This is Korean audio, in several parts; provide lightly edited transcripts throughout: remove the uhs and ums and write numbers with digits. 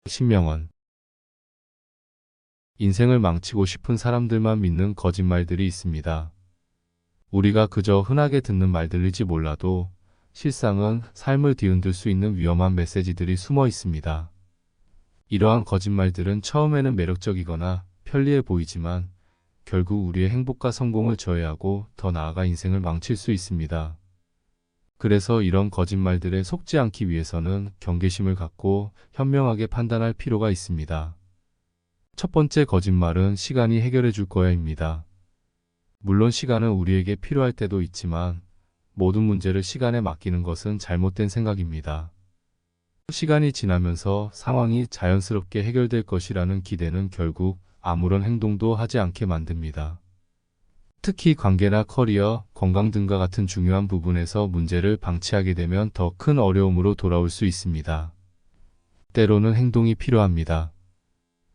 신명원. 인생을 망치고 싶은 사람들만 믿는 거짓말들이 있습니다. 우리가 그저 흔하게 듣는 말들일지 몰라도 실상은 삶을 뒤흔들 수 있는 위험한 메시지들이 숨어 있습니다. 이러한 거짓말들은 처음에는 매력적이거나 편리해 보이지만 결국 우리의 행복과 성공을 저해하고 더 나아가 인생을 망칠 수 있습니다. 그래서 이런 거짓말들에 속지 않기 위해서는 경계심을 갖고 현명하게 판단할 필요가 있습니다. 첫 번째 거짓말은 시간이 해결해 줄 거야입니다. 물론 시간은 우리에게 필요할 때도 있지만 모든 문제를 시간에 맡기는 것은 잘못된 생각입니다. 시간이 지나면서 상황이 자연스럽게 해결될 것이라는 기대는 결국 아무런 행동도 하지 않게 만듭니다. 특히 관계나 커리어, 건강 등과 같은 중요한 부분에서 문제를 방치하게 되면 더 큰 어려움으로 돌아올 수 있습니다. 때로는 행동이 필요합니다.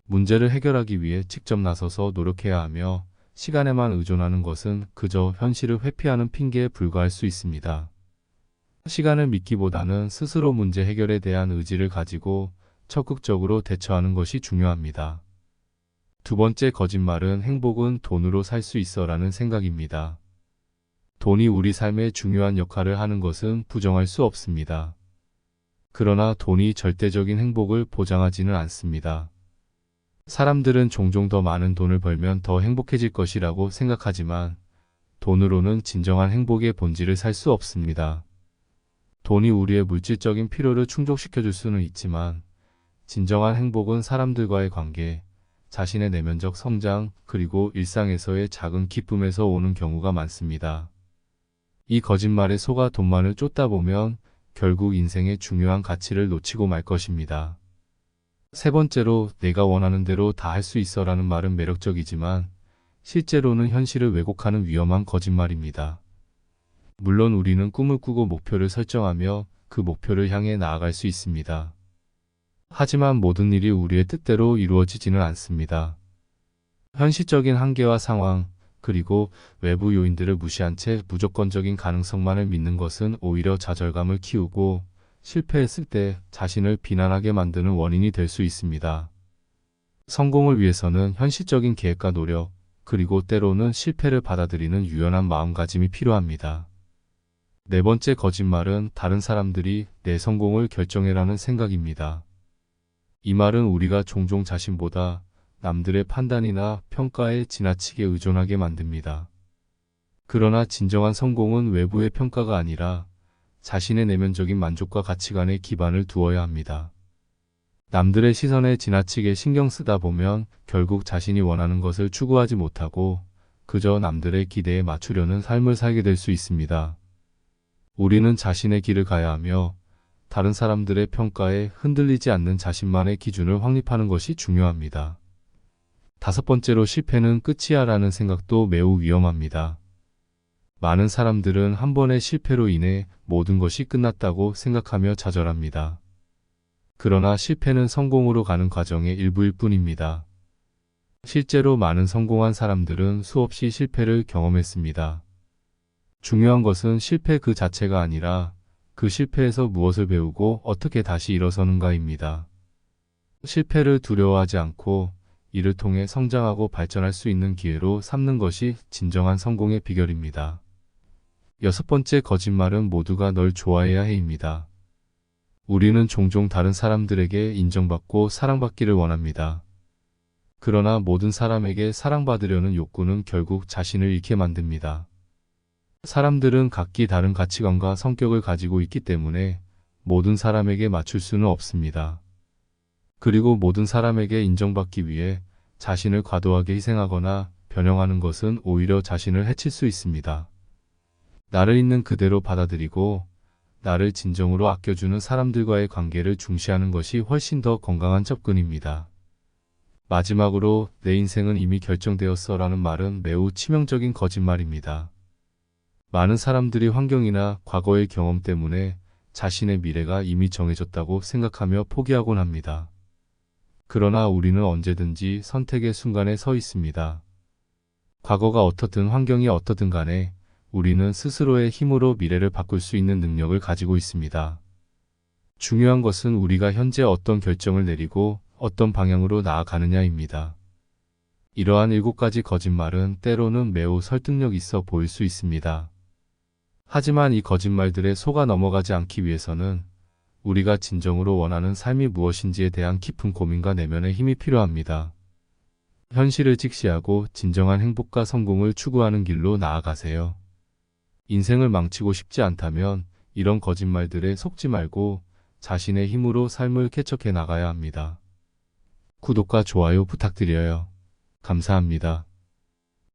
문제를 해결하기 위해 직접 나서서 노력해야 하며 시간에만 의존하는 것은 그저 현실을 회피하는 핑계에 불과할 수 있습니다. 시간을 믿기보다는 스스로 문제 해결에 대한 의지를 가지고 적극적으로 대처하는 것이 중요합니다. 두 번째 거짓말은 행복은 돈으로 살 수 있어라는 생각입니다. 돈이 우리 삶에 중요한 역할을 하는 것은 부정할 수 없습니다. 그러나 돈이 절대적인 행복을 보장하지는 않습니다. 사람들은 종종 더 많은 돈을 벌면 더 행복해질 것이라고 생각하지만 돈으로는 진정한 행복의 본질을 살 수 없습니다. 돈이 우리의 물질적인 필요를 충족시켜줄 수는 있지만 진정한 행복은 사람들과의 관계, 자신의 내면적 성장, 그리고 일상에서의 작은 기쁨에서 오는 경우가 많습니다. 이 거짓말에 속아 돈만을 쫓다 보면 결국 인생의 중요한 가치를 놓치고 말 것입니다. 세 번째로 내가 원하는 대로 다 할 수 있어라는 말은 매력적이지만 실제로는 현실을 왜곡하는 위험한 거짓말입니다. 물론 우리는 꿈을 꾸고 목표를 설정하며 그 목표를 향해 나아갈 수 있습니다. 하지만 모든 일이 우리의 뜻대로 이루어지지는 않습니다. 현실적인 한계와 상황, 그리고 외부 요인들을 무시한 채 무조건적인 가능성만을 믿는 것은 오히려 좌절감을 키우고 실패했을 때 자신을 비난하게 만드는 원인이 될 수 있습니다. 성공을 위해서는 현실적인 계획과 노력, 그리고 때로는 실패를 받아들이는 유연한 마음가짐이 필요합니다. 네 번째 거짓말은 다른 사람들이 내 성공을 결정해라는 생각입니다. 이 말은 우리가 종종 자신보다 남들의 판단이나 평가에 지나치게 의존하게 만듭니다. 그러나 진정한 성공은 외부의 평가가 아니라 자신의 내면적인 만족과 가치관에 기반을 두어야 합니다. 남들의 시선에 지나치게 신경 쓰다 보면 결국 자신이 원하는 것을 추구하지 못하고 그저 남들의 기대에 맞추려는 삶을 살게 될 수 있습니다. 우리는 자신의 길을 가야 하며 다른 사람들의 평가에 흔들리지 않는 자신만의 기준을 확립하는 것이 중요합니다. 다섯 번째로 실패는 끝이야 라는 생각도 매우 위험합니다. 많은 사람들은 한 번의 실패로 인해 모든 것이 끝났다고 생각하며 좌절합니다. 그러나 실패는 성공으로 가는 과정의 일부일 뿐입니다. 실제로 많은 성공한 사람들은 수없이 실패를 경험했습니다. 중요한 것은 실패 그 자체가 아니라 그 실패에서 무엇을 배우고 어떻게 다시 일어서는가입니다. 실패를 두려워하지 않고 이를 통해 성장하고 발전할 수 있는 기회로 삼는 것이 진정한 성공의 비결입니다. 여섯 번째 거짓말은 모두가 널 좋아해야 해입니다. 우리는 종종 다른 사람들에게 인정받고 사랑받기를 원합니다. 그러나 모든 사람에게 사랑받으려는 욕구는 결국 자신을 잃게 만듭니다. 사람들은 각기 다른 가치관과 성격을 가지고 있기 때문에 모든 사람에게 맞출 수는 없습니다. 그리고 모든 사람에게 인정받기 위해 자신을 과도하게 희생하거나 변형하는 것은 오히려 자신을 해칠 수 있습니다. 나를 있는 그대로 받아들이고 나를 진정으로 아껴주는 사람들과의 관계를 중시하는 것이 훨씬 더 건강한 접근입니다. 마지막으로 내 인생은 이미 결정되었어라는 말은 매우 치명적인 거짓말입니다. 많은 사람들이 환경이나 과거의 경험 때문에 자신의 미래가 이미 정해졌다고 생각하며 포기하곤 합니다. 그러나 우리는 언제든지 선택의 순간에 서 있습니다. 과거가 어떻든 환경이 어떻든 간에 우리는 스스로의 힘으로 미래를 바꿀 수 있는 능력을 가지고 있습니다. 중요한 것은 우리가 현재 어떤 결정을 내리고 어떤 방향으로 나아가느냐입니다. 이러한 7가지 거짓말은 때로는 매우 설득력 있어 보일 수 있습니다. 하지만 이 거짓말들에 속아 넘어가지 않기 위해서는 우리가 진정으로 원하는 삶이 무엇인지에 대한 깊은 고민과 내면의 힘이 필요합니다. 현실을 직시하고 진정한 행복과 성공을 추구하는 길로 나아가세요. 인생을 망치고 싶지 않다면 이런 거짓말들에 속지 말고 자신의 힘으로 삶을 개척해 나가야 합니다. 구독과 좋아요 부탁드려요. 감사합니다.